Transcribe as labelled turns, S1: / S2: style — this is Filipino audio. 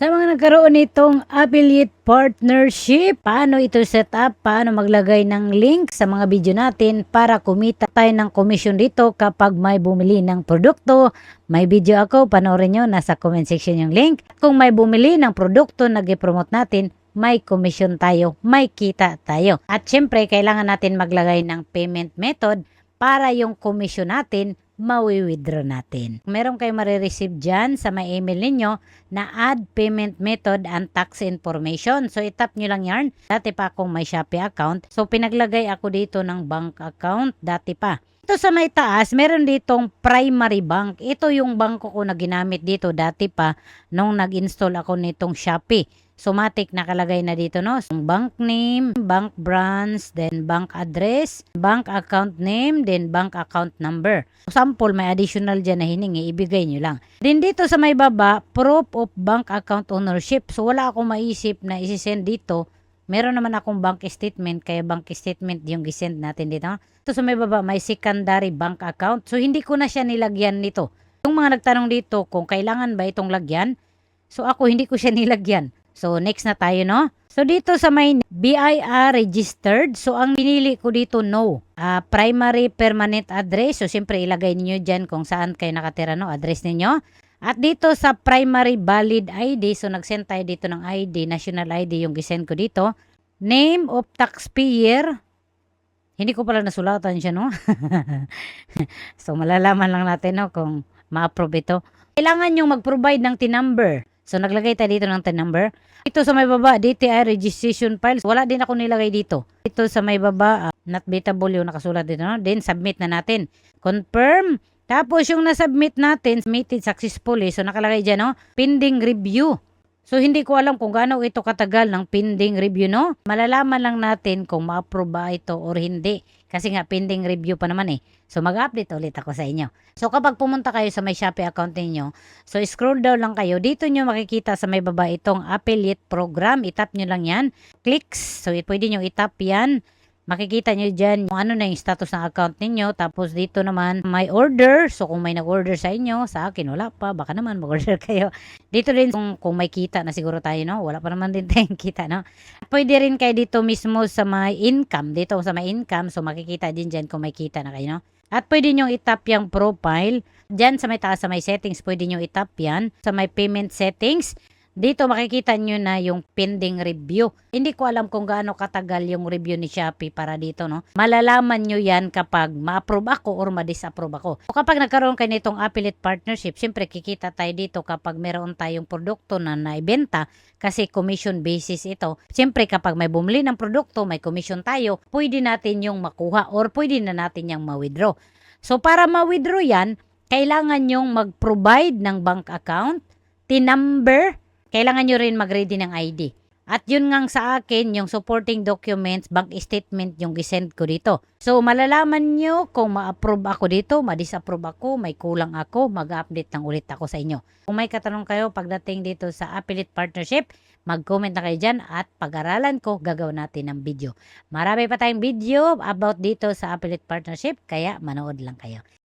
S1: Sa mga nagkaroon nitong affiliate partnership, paano ito set up, paano maglagay ng link sa mga video natin para kumita tayo ng komisyon dito kapag may bumili ng produkto. May video ako, panoorin nyo, nasa comment section yung link. Kung may bumili ng produkto na i-promote natin, may komisyon tayo, may kita tayo. At syempre, kailangan natin maglagay ng payment method para yung komisyon natin mawi-withdraw natin. Meron kayo marireceive dyan sa may email ninyo na add payment method and tax information. So, itap nyo lang yarn. Dati pa akong may Shopee account. So, pinaglagay ako dito ng bank account. Dati pa. Ito sa may taas, meron ditong primary bank. Ito yung bangko ko na ginamit dito dati pa nung nag-install ako nitong Shopee. Somatic nakalagay na dito, no? So, bank name, bank branch, then bank address, bank account name, then bank account number. Sample, may additional dyan na hiningi, ibigay nyo lang. Then dito sa may baba, proof of bank account ownership. So wala akong maisip na isisend dito. Meron naman akong bank statement, kaya bank statement yung gisend natin dito. Ito sa may baba, may secondary bank account. So hindi ko na siya nilagyan nito. Yung mga nagtanong dito kung kailangan ba itong lagyan, so ako hindi ko siya nilagyan. So, next na tayo, no? So, dito sa may BIR registered, so ang pinili ko dito, no. Primary permanent address, so siyempre ilagay niyo dyan kung saan kayo nakatira, no? Address ninyo. At dito sa primary valid ID, so nag-send tayo dito ng ID, national ID yung gisend ko dito. Name of taxpayer, hindi ko pala nasulatan siya, no? So, malalaman lang natin, no, kung ma-approve ito. Kailangan yung mag-provide ng TIN number. So, naglagay tayo dito ng TIN number. Ito sa may baba, DTI registration files. Wala din ako nilagay dito. Ito sa may baba, not beatable yung nakasulat dito. No? Then, submit na natin. Confirm. Tapos, yung nasubmit natin, submitted successfully. So, nakalagay dyan, no? Pending review. So, hindi ko alam kung gaano ito katagal ng pending review, no? Malalaman lang natin kung ma-approve ba ito or hindi. Kasi nga, pending review pa naman eh. So, mag-update ulit ako sa inyo. So, kapag pumunta kayo sa may Shopee account ninyo, so, scroll down lang kayo. Dito nyo makikita sa may baba itong affiliate program. Itap nyo lang yan. Clicks. So, pwede nyo itap yan. Makikita nyo dyan kung ano na yung status ng account ninyo. Tapos dito naman may order. So kung may nag-order sa inyo, sa akin wala pa. Baka naman mag-order kayo. Dito rin kung may kita na siguro tayo, no? Wala pa naman din tayong kita, no? Pwede rin kayo dito mismo sa may income. Dito sa may income. So makikita din dyan kung may kita na kayo, no? At pwede nyo itap yung profile. Dyan sa may taas sa may settings, pwede nyo itap yan. Sa may payment settings, dito makikita nyo na yung pending review. Hindi ko alam kung gaano katagal yung review ni Shopee para dito, no? Malalaman nyo yan kapag ma-approve ako or ma-disapprove ako. So, kapag nagkaroon kayo nitong affiliate partnership, syempre kikita tayo dito kapag meron tayong produkto na naibenta kasi commission basis ito. Syempre kapag may bumili ng produkto, may commission tayo, pwede natin yung makuha or pwede na natin yung ma-withdraw. So, para ma-withdraw yan, kailangan yung mag-provide ng bank account, TIN number. Kailangan nyo rin mag-ready ng ID. At yun ngang sa akin, yung supporting documents, bank statement yung gisend ko dito. So, malalaman nyo kung ma-approve ako dito, ma-disapprove ako, may kulang ako, mag-update lang ulit ako sa inyo. Kung may katanong kayo pagdating dito sa affiliate partnership, mag-comment na kayo dyan at pag-aralan ko, gagawin natin ng video. Marami pa tayong video about dito sa affiliate partnership, kaya manood lang kayo.